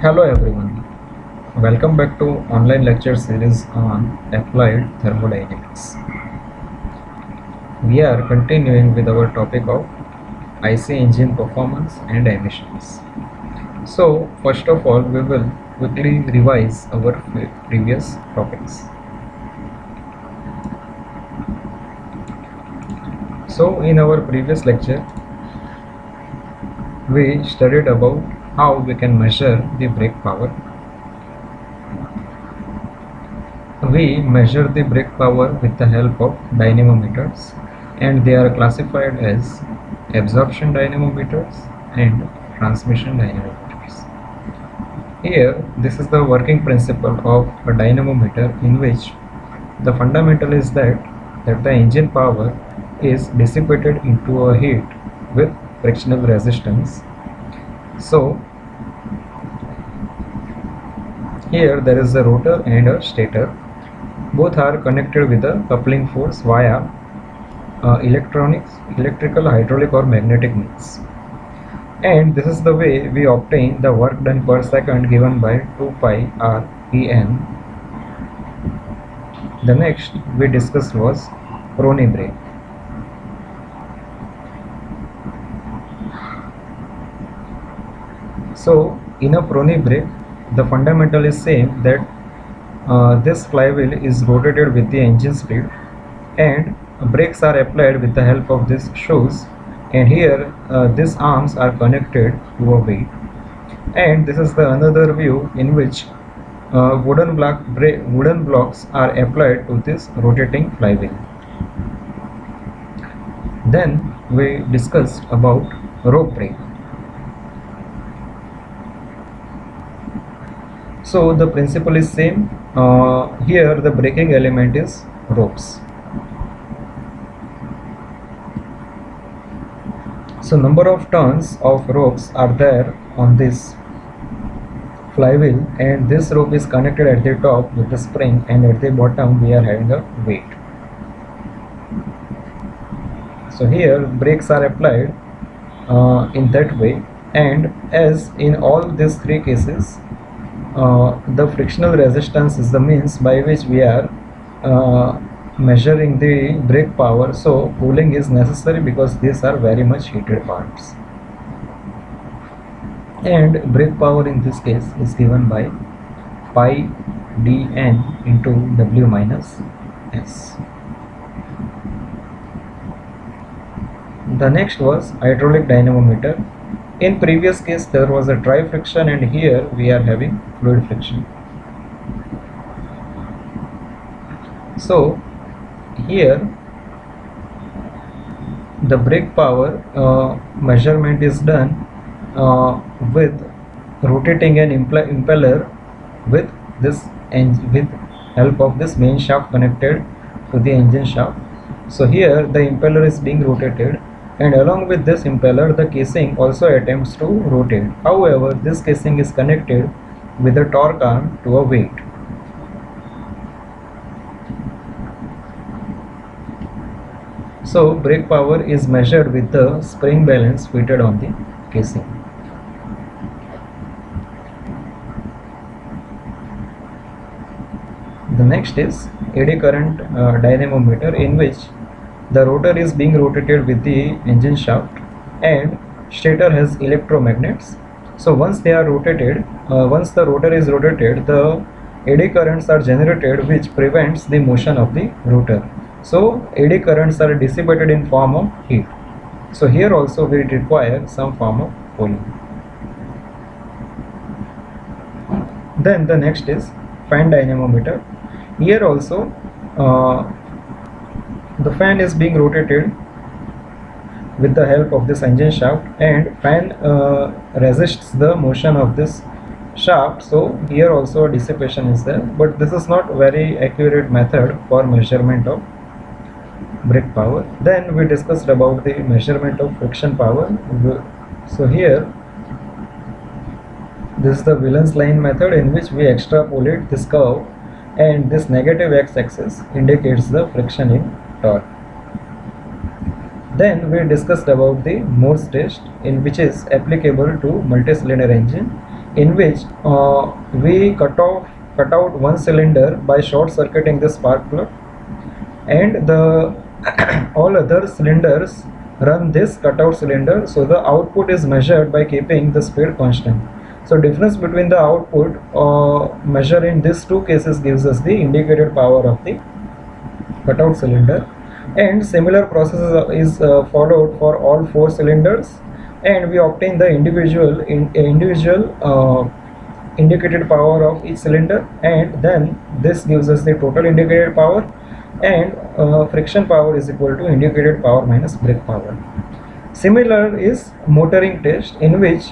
Hello everyone, welcome back to online lecture series on applied thermodynamics. We are continuing with our topic of IC engine performance and emissions. So first of all, we will quickly revise our previous topics. So in our previous lecture, we studied about how we can measure the brake power. We measure the brake power with the help of dynamometers, and they are classified as absorption dynamometers and transmission dynamometers. Here, this is the working principle of a dynamometer, in which the fundamental is that the engine power is dissipated into a heat with frictional resistance. So here there is a rotor and a stator. Both are connected with a coupling force via electrical, hydraulic or magnetic means. And this is the way we obtain the work done per second given by 2 pi r En. The next we discussed was Prony brake. So in a Prony brake, the fundamental is same, that this flywheel is rotated with the engine speed, and brakes are applied with the help of these shoes, and here these arms are connected to a weight. And this is the another view in which wooden blocks are applied to this rotating flywheel. Then we discussed about rope brake. So the principle is same. Here the braking element is ropes. So number of turns of ropes are there on this flywheel, and this rope is connected at the top with the spring, and at the bottom we are having a weight. So here brakes are applied in that way, and as in all these three cases, the frictional resistance is the means by which we are measuring the brake power. So cooling is necessary because these are very much heated parts, and brake power in this case is given by pi dN into W minus S. The next was hydraulic dynamometer. In previous case there was a dry friction, and here we are having fluid friction. So here the brake power measurement is done with rotating an impeller with help of this main shaft connected to the engine shaft. So here the impeller is being rotated, and along with this impeller the casing also attempts to rotate. However, this casing is connected with a torque arm to a weight. So brake power is measured with the spring balance fitted on the casing. The next is eddy current dynamometer, in which the rotor is being rotated with the engine shaft, and stator has electromagnets. So once they are rotated, once the rotor is rotated, the eddy currents are generated, which prevents the motion of the rotor. So eddy currents are dissipated in form of heat. So here also we require some form of cooling. Then the next is fan dynamometer. Here also the fan is being rotated with the help of this engine shaft, and fan resists the motion of this shaft. So here also dissipation is there, but this is not very accurate method for measurement of brake power. Then we discussed about the measurement of friction power. So here this is the Wheelen's line method, in which we extrapolate this curve, and this negative x-axis indicates the friction in torque. Then we discussed about the Morse test, in which is applicable to multi-cylinder engine, in which we cut out one cylinder by short circuiting the spark plug, and the all other cylinders run this cutout cylinder, so the output is measured by keeping the speed constant. So difference between the output measure in these two cases gives us the indicated power of the cutout cylinder, and similar process is followed for all four cylinders, and we obtain the individual indicated power of each cylinder, and then this gives us the total indicated power, and friction power is equal to indicated power minus brake power. Similar is motoring test, in which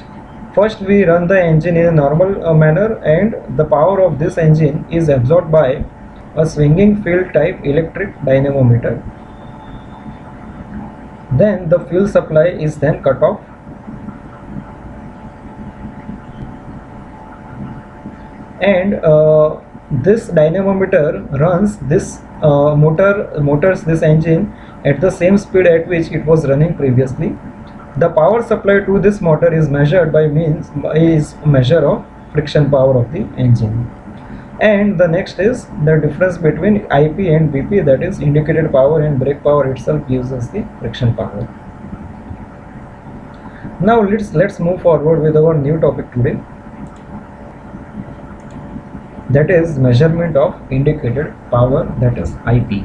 first we run the engine in a normal manner, and the power of this engine is absorbed by a swinging field type electric dynamometer. Then the fuel supply is then cut off, and this dynamometer runs this motors this engine at the same speed at which it was running previously. The power supply to this motor is measured by measure of friction power of the engine. And the next is the difference between IP and BP, that is indicated power, and brake power itself gives us the friction power. Now let's move forward with our new topic today, that is measurement of indicated power, that is IP.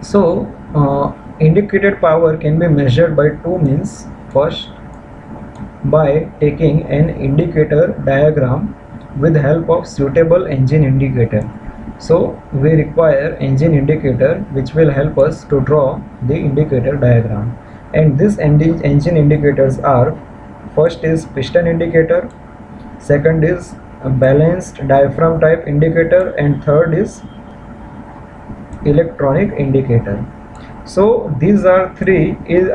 So indicated power can be measured by two means. First, by taking an indicator diagram with help of suitable engine indicator. So we require engine indicator which will help us to draw the indicator diagram, and these engine indicators are: first is piston indicator, second is a balanced diaphragm type indicator, and third is electronic indicator. So these are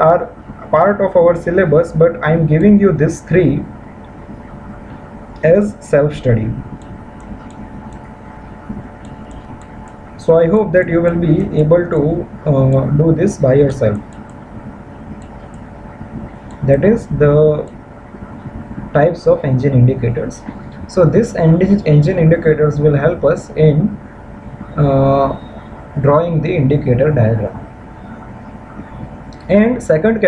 are part of our syllabus, but I am giving you these three as self-study. So I hope that you will be able to do this by yourself. That is the types of engine indicators. So this engine indicators will help us in drawing the indicator diagram. And second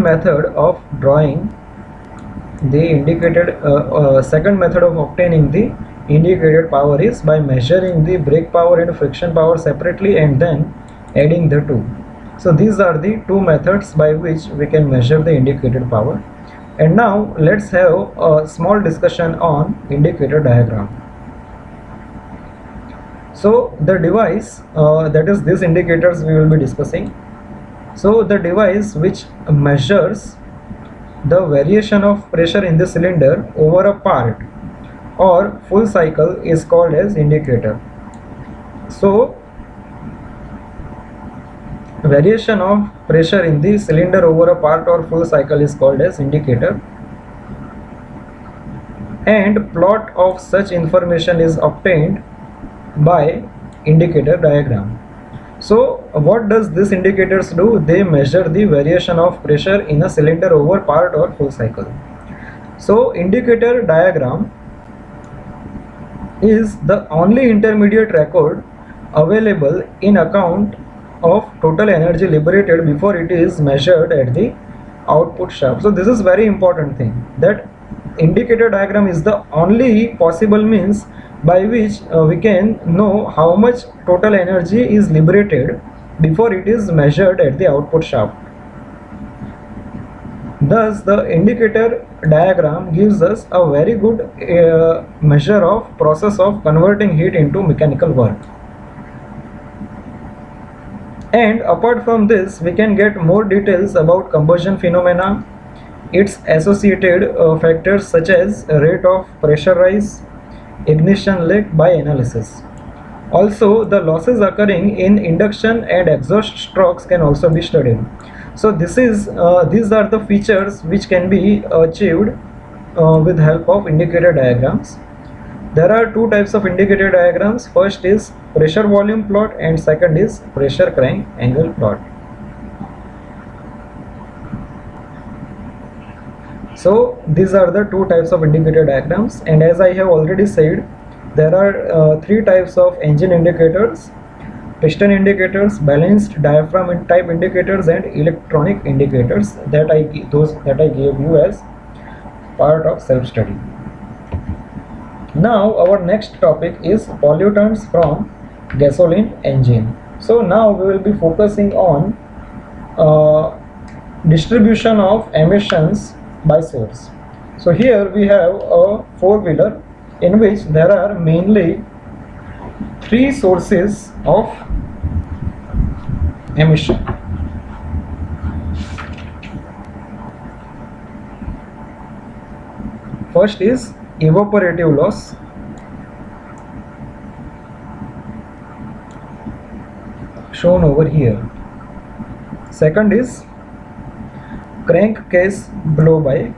method of drawing the indicated second method of obtaining the indicated power is by measuring the brake power and friction power separately and then adding the two. So these are the two methods by which we can measure the indicated power. And now let's have a small discussion on indicator diagram. So the device, that is these indicators we will be discussing. So the device which measures the variation of pressure in the cylinder over a part or full cycle is called as indicator. So variation of pressure in the cylinder over a part or full cycle is called as indicator, and plot of such information is obtained by indicator diagram. So what does these indicators do? They measure the variation of pressure in a cylinder over part or full cycle. So indicator diagram is the only intermediate record available in account of total energy liberated before it is measured at the output shaft. So this is very important thing, that indicator diagram is the only possible means by which we can know how much total energy is liberated before it is measured at the output shaft. Thus the indicator diagram gives us a very good measure of process of converting heat into mechanical work. And apart from this, we can get more details about combustion phenomena, its associated factors such as rate of pressure rise, ignition lag by analysis. Also, the losses occurring in induction and exhaust strokes can also be studied. So these are the features which can be achieved with help of indicator diagrams. There are two types of indicator diagrams. First is pressure volume plot and second is pressure crank angle plot. So these are the two types of indicator diagrams, and as I have already said, there are three types of engine indicators: piston indicators, balanced diaphragm type indicators, and electronic indicators that I gave you as part of self-study. Now our next topic is pollutants from gasoline engine. So now we will be focusing on distribution of emissions by source. So here we have a four-wheeler in which there are mainly three sources of emission. First is evaporative loss. Shown over here. Second is crankcase blow by.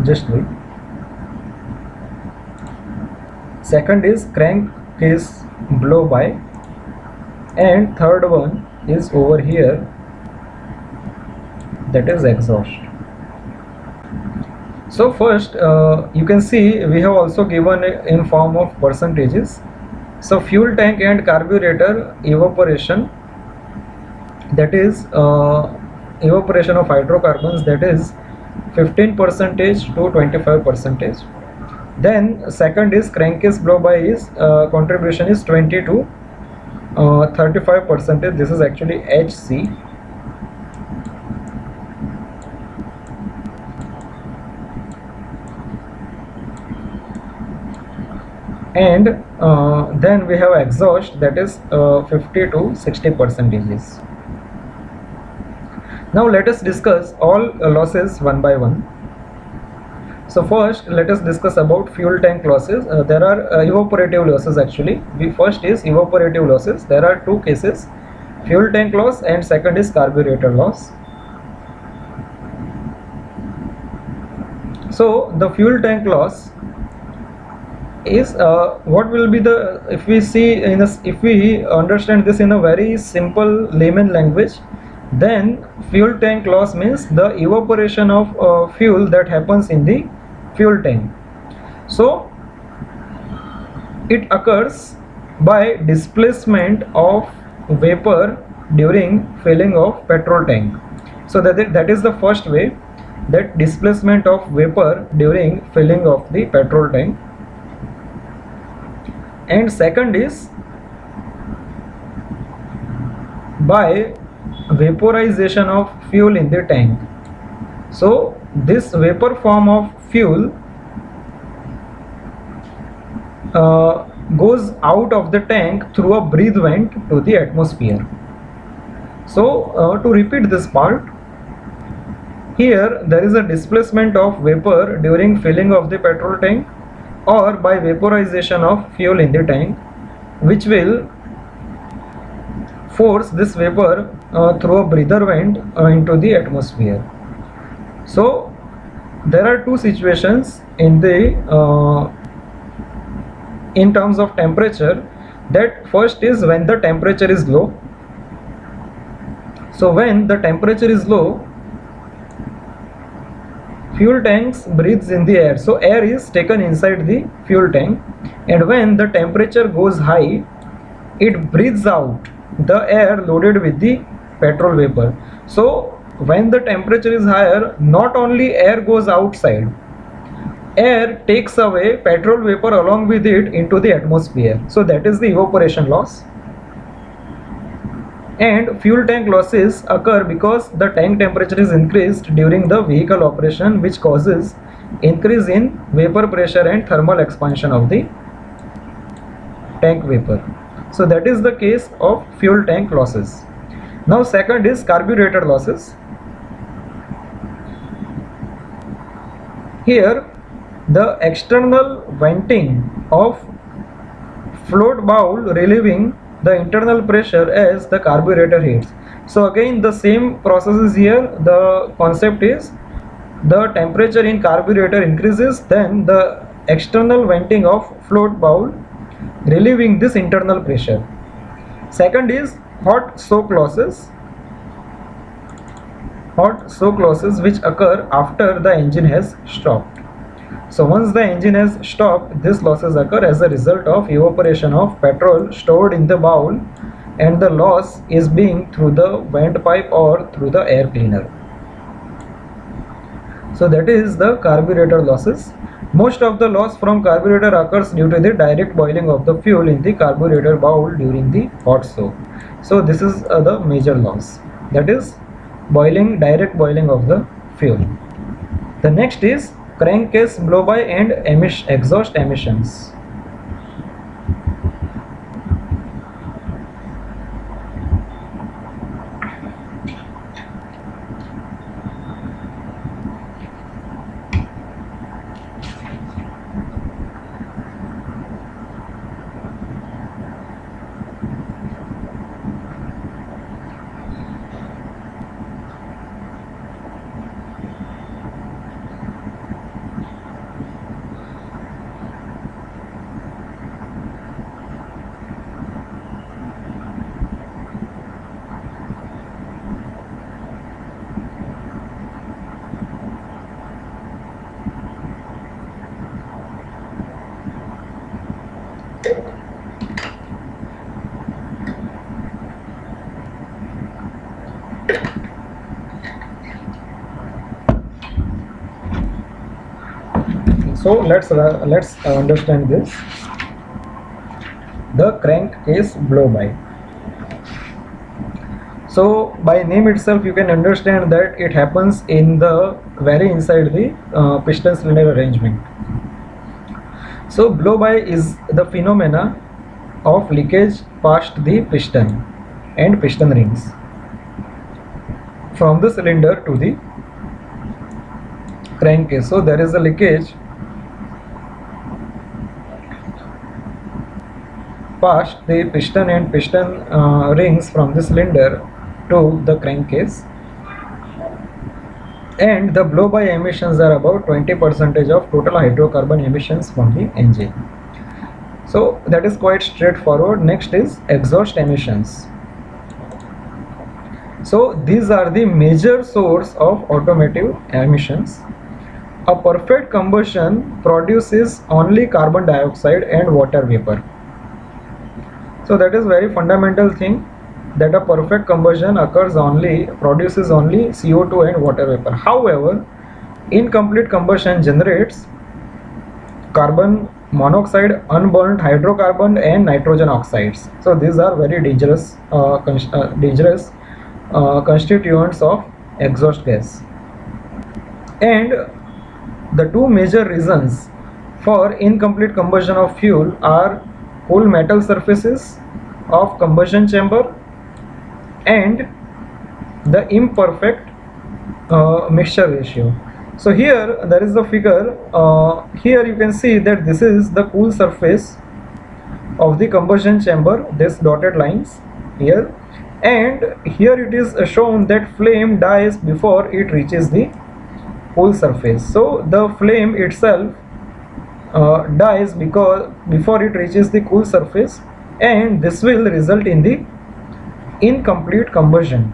Just wait. Second is crankcase blow by, and third one is over here, that is exhaust. So first you can see we have also given it in form of percentages. So fuel tank and carburetor evaporation, that is evaporation of hydrocarbons, that is 15% to 25%. Then second is crankcase blow by, is contribution is 20 to 35%. This is actually HC. And then we have exhaust, that is 50 to 60%. Now let us discuss all losses one by one. So first let us discuss about fuel tank losses. There are evaporative losses actually. First is evaporative losses. There are two cases: fuel tank loss and second is carburetor loss. So the fuel tank loss is what will be the, if we see in a, if we understand this in a very simple layman language, then fuel tank loss means the evaporation of fuel that happens in the fuel tank. So it occurs by displacement of vapor during filling of petrol tank. So that is the first way, that displacement of vapor during filling of the petrol tank. And second is by vaporization of fuel in the tank. So this vapor form of fuel goes out of the tank through a breathe vent to the atmosphere. So to repeat this part, here there is a displacement of vapor during filling of the petrol tank or by vaporization of fuel in the tank, which will force this vapor through a breather vent into the atmosphere. So there are two situations in the in terms of temperature. That first is when the temperature is low. So when the temperature is low, fuel tanks breathes in the air, so air is taken inside the fuel tank, and when the temperature goes high, it breathes out the air loaded with the petrol vapor. So when the temperature is higher, not only air goes outside, air takes away petrol vapor along with it into the atmosphere. So that is the evaporation loss. And fuel tank losses occur because the tank temperature is increased during the vehicle operation, which causes increase in vapor pressure and thermal expansion of the tank vapor. So that is the case of fuel tank losses. Now second is carburetor losses. Here the external venting of float bowl relieving the internal pressure as the carburetor heats. So again the same process is here. The concept is the temperature in carburetor increases, then the external venting of float bowl relieving this internal pressure. Second is hot soak losses. Hot soak losses which occur after the engine has stopped. So once the engine has stopped, these losses occur as a result of evaporation of petrol stored in the bowl, and the loss is being through the vent pipe or through the air cleaner. So that is the carburetor losses. Most of the loss from carburetor occurs due to the direct boiling of the fuel in the carburetor bowl during the hot soak. So this is the major loss, that is boiling, direct boiling of the fuel. The next is crankcase blow-by and exhaust emissions. So let's understand this. The crankcase blow-by. So by name itself you can understand that it happens in the very inside the piston cylinder arrangement. So blow-by is the phenomena of leakage past the piston and piston rings from the cylinder to the crankcase. So there is a leakage past the piston and piston rings from the cylinder to the crankcase, and the blow-by emissions are about 20% of total hydrocarbon emissions from the engine. So that is quite straightforward. Next is exhaust emissions. So these are the major source of automotive emissions. A perfect combustion produces only carbon dioxide and water vapor. So that is very fundamental thing, that a perfect combustion produces only CO2 and water vapor. However, incomplete combustion generates carbon monoxide, unburnt hydrocarbon and nitrogen oxides. So these are very dangerous constituents of exhaust gas. And the two major reasons for incomplete combustion of fuel are cool metal surfaces of combustion chamber and the imperfect mixture ratio. So here there is a figure. Here you can see that this is the cool surface of the combustion chamber, this dotted lines here, and here it is shown that flame dies before it reaches the cool surface. So the flame itself dies before it reaches the cool surface, and this will result in the incomplete combustion,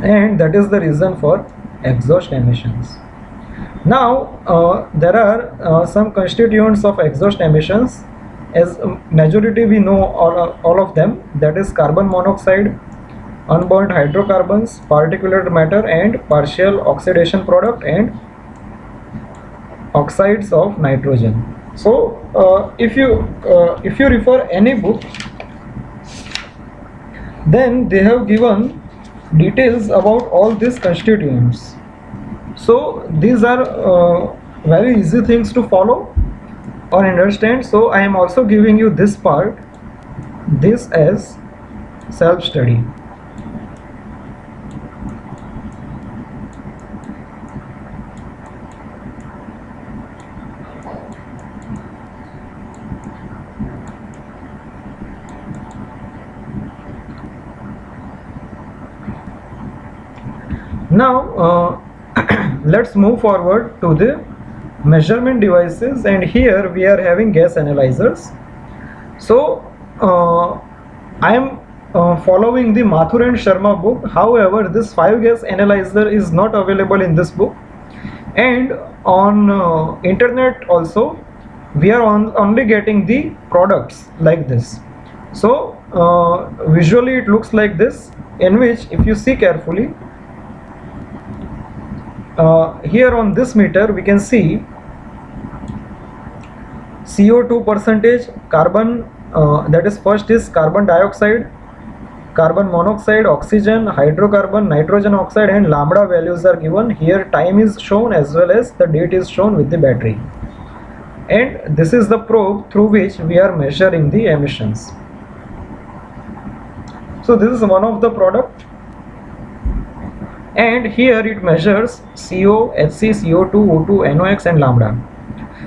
and that is the reason for exhaust emissions. Now there are some constituents of exhaust emissions. As majority we know all of them, that is carbon monoxide, unburnt hydrocarbons, particulate matter and partial oxidation product, and oxides of nitrogen. So if you refer any book, then they have given details about all these constituents. So these are very easy things to follow or understand. So I am also giving you this part, this as self study. Now let's move forward to the measurement devices, and here we are having gas analyzers. So I am following the Mathur and Sharma book. However, this 5 gas analyzer is not available in this book, and on internet also we are only getting the products like this. So visually it looks like this, in which if you see carefully, here on this meter we can see CO2 percentage, carbon, that is first is carbon dioxide, carbon monoxide, oxygen, hydrocarbon, nitrogen oxide, and lambda values are given. Here time is shown as well as the date is shown with the battery, and this is the probe through which we are measuring the emissions. So this is one of the product, and here it measures CO, Hc, CO2, O2, NOx and lambda.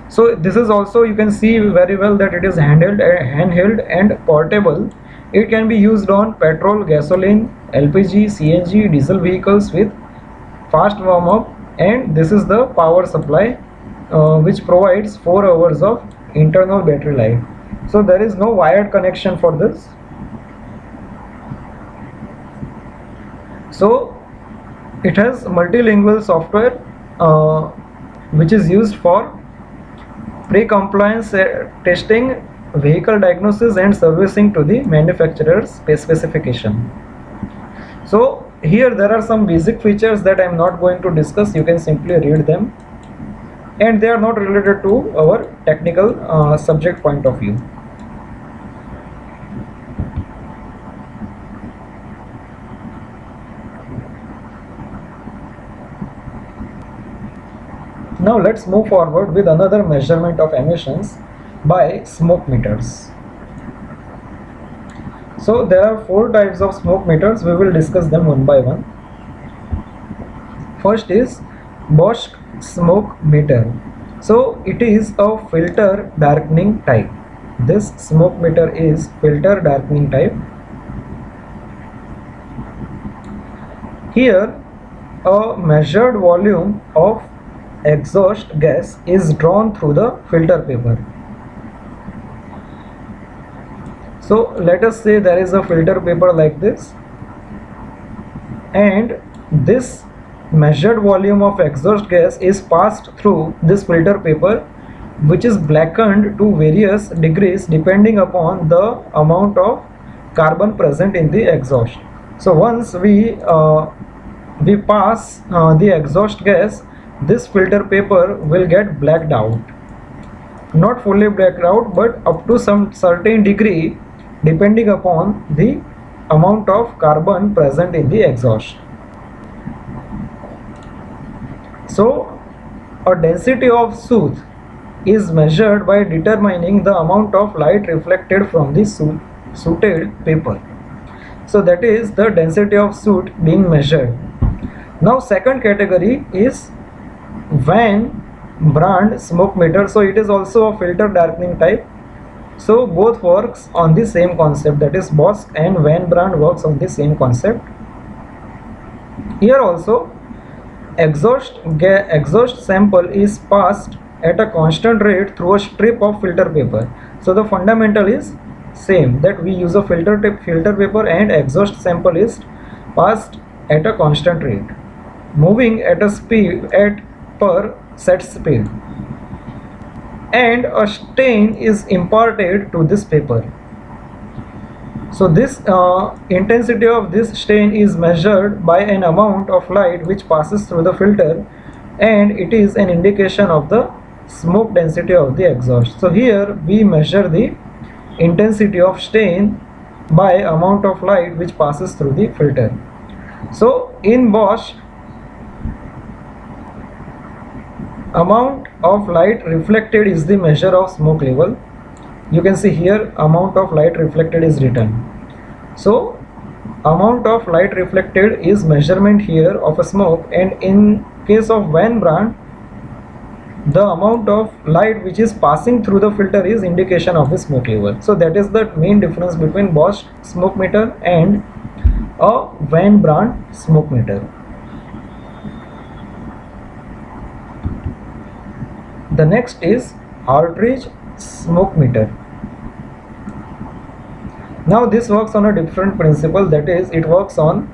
So this is also, you can see very well that it is handheld and portable. It can be used on petrol, gasoline, LPG, CNG, diesel vehicles with fast warm up, and this is the power supply which provides 4 hours of internal battery life. So there is no wired connection for this. So it has multilingual software which is used for pre-compliance testing, vehicle diagnosis and servicing to the manufacturer's specification. So here there are some basic features that I am not going to discuss. You can simply read them, and they are not related to our technical subject point of view. Now let's move forward with another measurement of emissions by smoke meters. So there are 4 types of smoke meters. We will discuss them one by one. First is Bosch smoke meter. So it is a filter darkening type. This smoke meter is filter darkening type. Here a measured volume of exhaust gas is drawn through the filter paper. So let us say there is a filter paper like this, and this measured volume of exhaust gas is passed through this filter paper, which is blackened to various degrees depending upon the amount of carbon present in the exhaust. So once we pass the exhaust gas, this filter paper will get blacked out. Not fully blacked out, but up to some certain degree depending upon the amount of carbon present in the exhaust. So a density of soot is measured by determining the amount of light reflected from the sooted paper. So that is the density of soot being measured. Now second category is Van Brand smoke meter. So it is also a filter darkening type. So both works on the same concept, that is Bosch and Van Brand works on the same concept. Here also exhaust sample is passed at a constant rate through a strip of filter paper. So the fundamental is same, that we use a filter paper and exhaust sample is passed at a constant rate, moving at a speed per set speed, and a stain is imparted to this paper. So this intensity of this stain is measured by an amount of light which passes through the filter, and it is an indication of the smoke density of the exhaust. So here we measure the intensity of stain by amount of light which passes through the filter. So in Bosch, amount of light reflected is the measure of smoke level. You can see here amount of light reflected is written. So amount of light reflected is measurement here of a smoke, and in case of Van Brandt, the amount of light which is passing through the filter is indication of the smoke level. So that is the main difference between Bosch smoke meter and a Van Brandt smoke meter. The next is Hartridge smoke meter. Now this works on a different principle, that is, it works on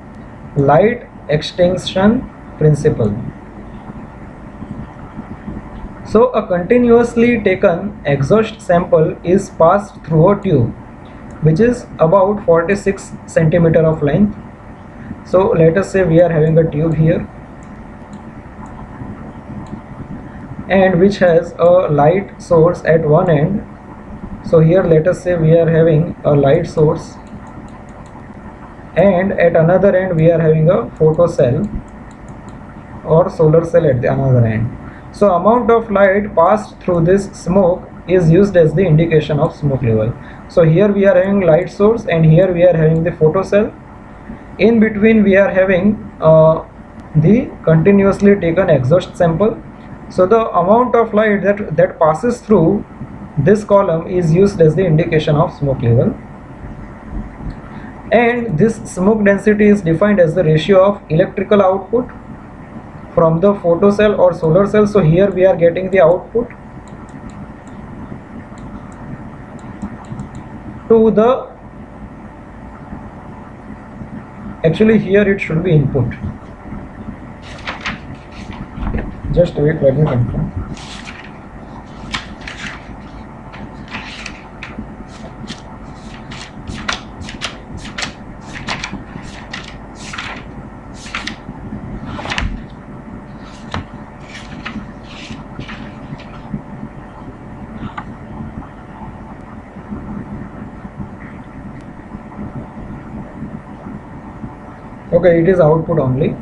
light extinction principle. So a continuously taken exhaust sample is passed through a tube which is about 46 centimeter of length. So let us say we are having a tube here and which has a light source at one end. So here let us say we are having a light source, and at another end we are having a photocell or solar cell at the another end. So amount of light passed through this smoke is used as the indication of smoke level. So here we are having light source and here we are having the photocell. In between we are having the continuously taken exhaust sample. So the amount of light that passes through this column is used as the indication of smoke level. And this smoke density is defined as the ratio of electrical output from the photocell or solar cell. So here we are getting the output to the, actually here it should be input. Just wait, let me confirm. Okay, it is output only,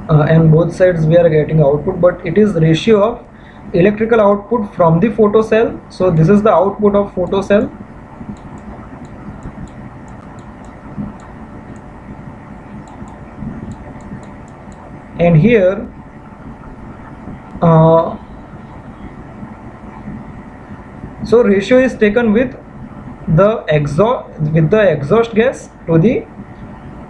and both sides we are getting output, but it is ratio of electrical output from the photocell. So this is the output of photocell, and here so ratio is taken with the exhaust gas to the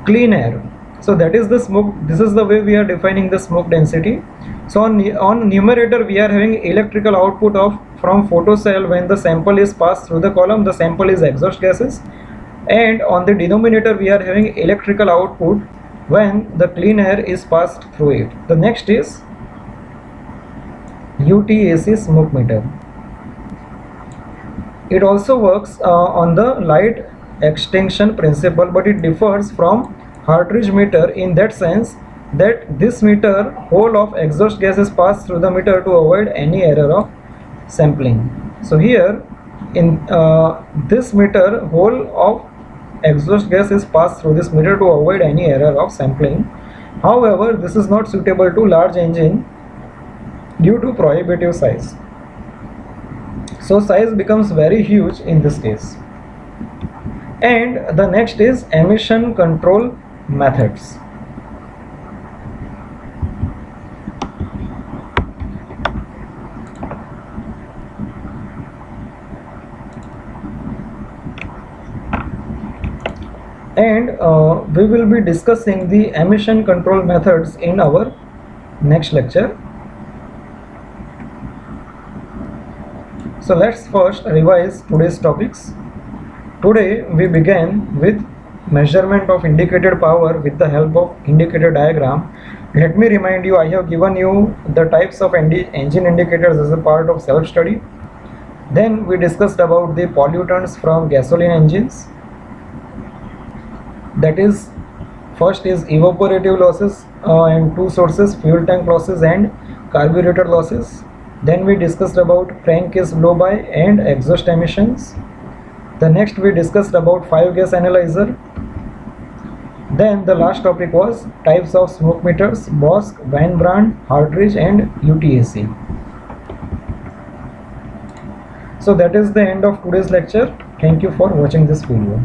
clean air. So that is the smoke. This is the way we are defining the smoke density. So on numerator we are having electrical output of from photocell when the sample is passed through the column. The sample is exhaust gases, and on the denominator we are having electrical output when the clean air is passed through it. The next is UTAC smoke meter. It also works on the light extinction principle, but it differs from Hartridge meter in that sense that this meter whole of exhaust gases pass through the meter to avoid any error of sampling. So here in this meter whole of exhaust gas is passed through this meter to avoid any error of sampling. However, this is not suitable to large engine due to prohibitive size. So size becomes very huge in this case. And the next is emission control methods. And we will be discussing the emission control methods in our next lecture. So let's first revise today's topics. Today we began with measurement of indicated power with the help of indicator diagram. Let me remind you, I have given you the types of engine indicators as a part of self-study. Then we discussed about the pollutants from gasoline engines. That is, first is evaporative losses and two sources, fuel tank losses and carburetor losses. Then we discussed about crankcase blow-by and exhaust emissions. The next we discussed about 5-gas analyzer. Then the last topic was types of smoke meters, Bosch, Weinbrand, Hartridge and UTAC. So that is the end of today's lecture. Thank you for watching this video.